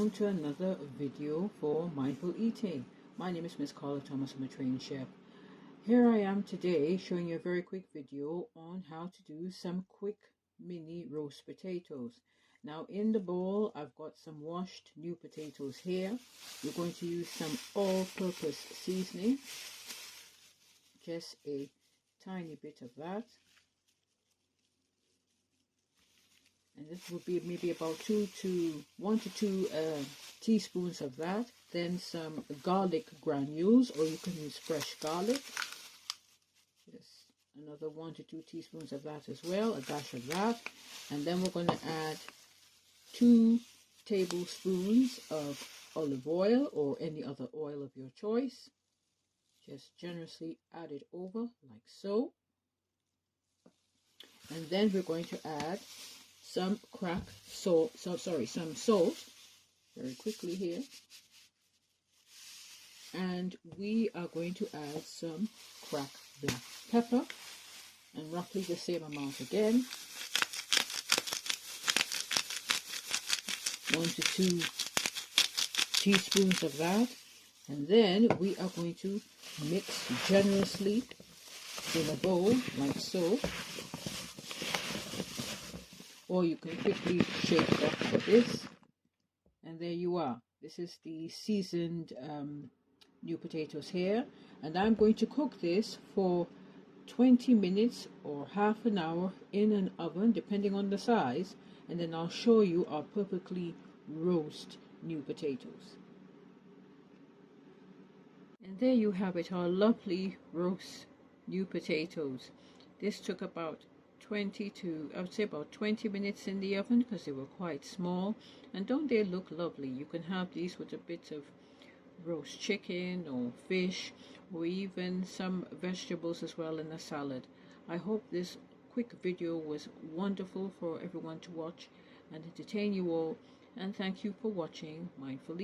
welcome to another video for mindful eating. My name is Miss Carla Thomas. I'm a trained chef. Here I am today showing you a very quick video on how to do some quick mini roast potatoes. Now in the bowl I've got some washed new potatoes here. We're going to use some all-purpose seasoning, just a tiny bit of that. And this will be maybe about 1 to 2 teaspoons of that. Then some garlic granules, or you can use fresh garlic. Just another 1 to 2 teaspoons of that as well, a dash of that. And then we're going to add 2 tablespoons of olive oil or any other oil of your choice. Just generously add it over like so. And then we're going to add some some salt very quickly here, and we are going to add some cracked black pepper, and roughly the same amount again, 1 to 2 teaspoons of that. And then we are going to mix generously in a bowl like so. Or you can quickly shake it up like this, and there you are. This is the seasoned new potatoes here, and I'm going to cook this for 20 minutes or half an hour in an oven depending on the size, and then I'll show you our perfectly roast new potatoes. And there you have it, our lovely roast new potatoes. This took about 20 minutes in the oven because they were quite small. And don't they look lovely? You can have these with a bit of roast chicken or fish, or even some vegetables as well in a salad. I hope this quick video was wonderful for everyone to watch and entertain you all, and thank you for watching Mindful Eating.